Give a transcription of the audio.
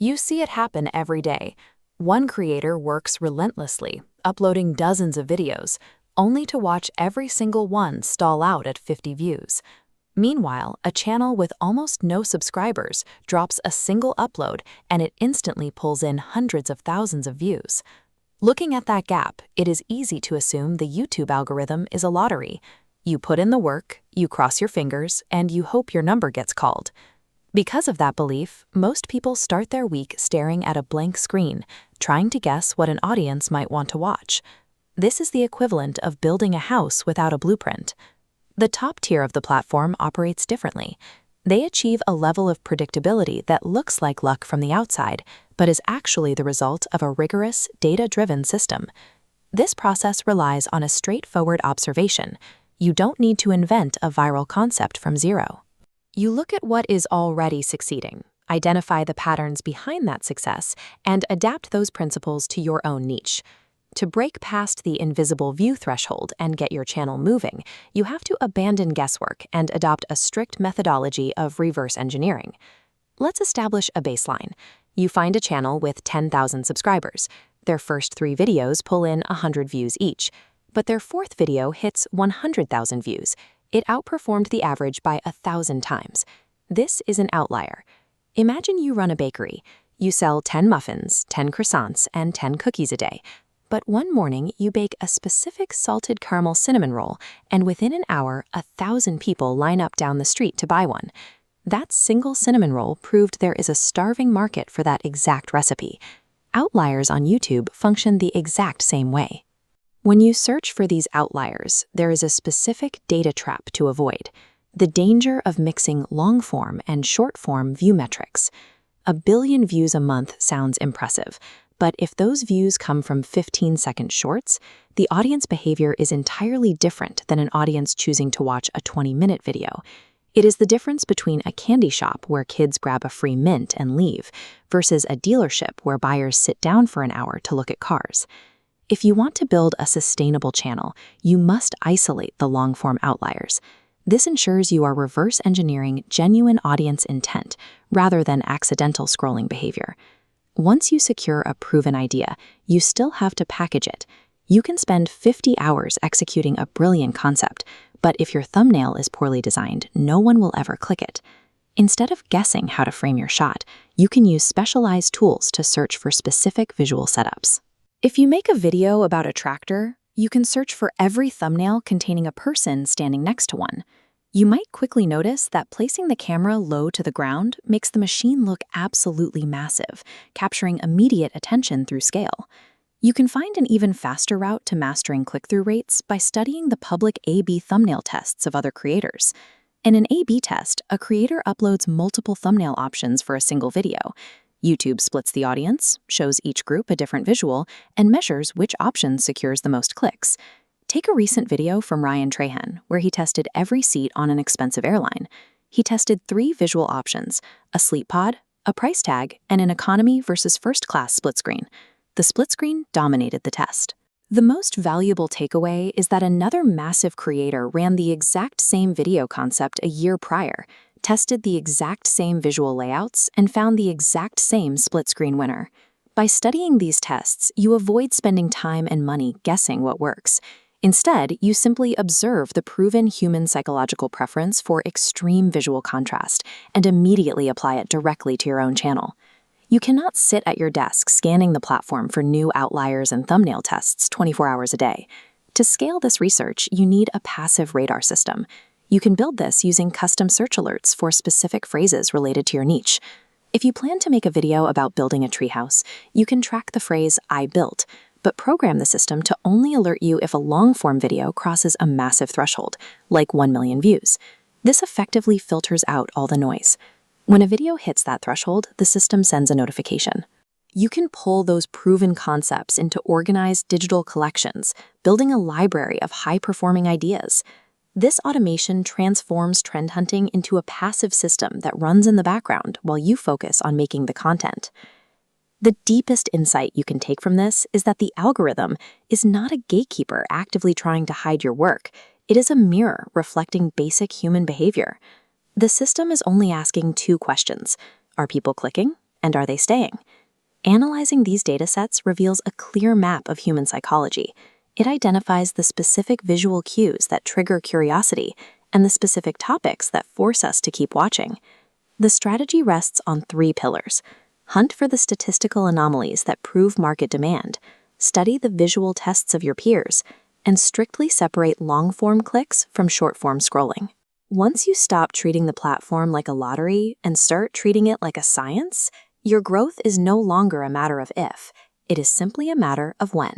You see it happen every day. One creator works relentlessly, uploading dozens of videos, only to watch every single one stall out at 50 views. Meanwhile, a channel with almost no subscribers drops a single upload and it instantly pulls in hundreds of thousands of views. Looking at that gap, it is easy to assume the YouTube algorithm is a lottery. You put in the work, you cross your fingers, and you hope your number gets called. Because of that belief, most people start their week staring at a blank screen, trying to guess what an audience might want to watch. This is the equivalent of building a house without a blueprint. The top tier of the platform operates differently. They achieve a level of predictability that looks like luck from the outside, but is actually the result of a rigorous, data-driven system. This process relies on a straightforward observation. You don't need to invent a viral concept from zero. You look at what is already succeeding, identify the patterns behind that success, and adapt those principles to your own niche. To break past the invisible view threshold and get your channel moving, you have to abandon guesswork and adopt a strict methodology of reverse engineering. Let's establish a baseline. You find a channel with 10,000 subscribers. Their first 3 videos pull in 100 views each, but their 4th video hits 100,000 views. It outperformed the average by 1,000 times. This is an outlier. Imagine you run a bakery. You sell 10 muffins, 10 croissants, and 10 cookies a day. But one morning, you bake a specific salted caramel cinnamon roll, and within an hour, 1,000 people line up down the street to buy one. That single cinnamon roll proved there is a starving market for that exact recipe. Outliers on YouTube function the exact same way. When you search for these outliers, there is a specific data trap to avoid: the danger of mixing long-form and short-form view metrics. 1 billion views a month sounds impressive, but if those views come from 15-second shorts, the audience behavior is entirely different than an audience choosing to watch a 20-minute video. It is the difference between a candy shop where kids grab a free mint and leave, versus a dealership where buyers sit down for an hour to look at cars. If you want to build a sustainable channel, you must isolate the long-form outliers. This ensures you are reverse engineering genuine audience intent rather than accidental scrolling behavior. Once you secure a proven idea, you still have to package it. You can spend 50 hours executing a brilliant concept, but if your thumbnail is poorly designed, no one will ever click it. Instead of guessing how to frame your shot, you can use specialized tools to search for specific visual setups. If you make a video about a tractor, you can search for every thumbnail containing a person standing next to one. You might quickly notice that placing the camera low to the ground makes the machine look absolutely massive, capturing immediate attention through scale. You can find an even faster route to mastering click-through rates by studying the public A/B thumbnail tests of other creators. In an A/B test, a creator uploads multiple thumbnail options for a single video. YouTube splits the audience, shows each group a different visual, and measures which option secures the most clicks. Take a recent video from Ryan Trahan, where he tested every seat on an expensive airline. He tested 3 visual options: a sleep pod, a price tag, and an economy versus first class split screen. The split screen dominated the test. The most valuable takeaway is that another massive creator ran the exact same video concept a year prior, tested the exact same visual layouts, and found the exact same split-screen winner. By studying these tests, you avoid spending time and money guessing what works. Instead, you simply observe the proven human psychological preference for extreme visual contrast and immediately apply it directly to your own channel. You cannot sit at your desk scanning the platform for new outliers and thumbnail tests 24 hours a day. To scale this research, you need a passive radar system. You can build this using custom search alerts for specific phrases related to your niche. If you plan to make a video about building a treehouse, you can track the phrase "I built," but program the system to only alert you if a long-form video crosses a massive threshold, like 1 million views. This effectively filters out all the noise. When a video hits that threshold, the system sends a notification. You can pull those proven concepts into organized digital collections, building a library of high-performing ideas. This automation transforms trend hunting into a passive system that runs in the background while you focus on making the content. The deepest insight you can take from this is that the algorithm is not a gatekeeper actively trying to hide your work. It is a mirror reflecting basic human behavior. The system is only asking 2 questions. Are people clicking? and are they staying? Analyzing these datasets reveals a clear map of human psychology. It identifies the specific visual cues that trigger curiosity and the specific topics that force us to keep watching. The strategy rests on 3 pillars. Hunt for the statistical anomalies that prove market demand, study the visual tests of your peers, and strictly separate long-form clicks from short-form scrolling. Once you stop treating the platform like a lottery and start treating it like a science, your growth is no longer a matter of if, it is simply a matter of when.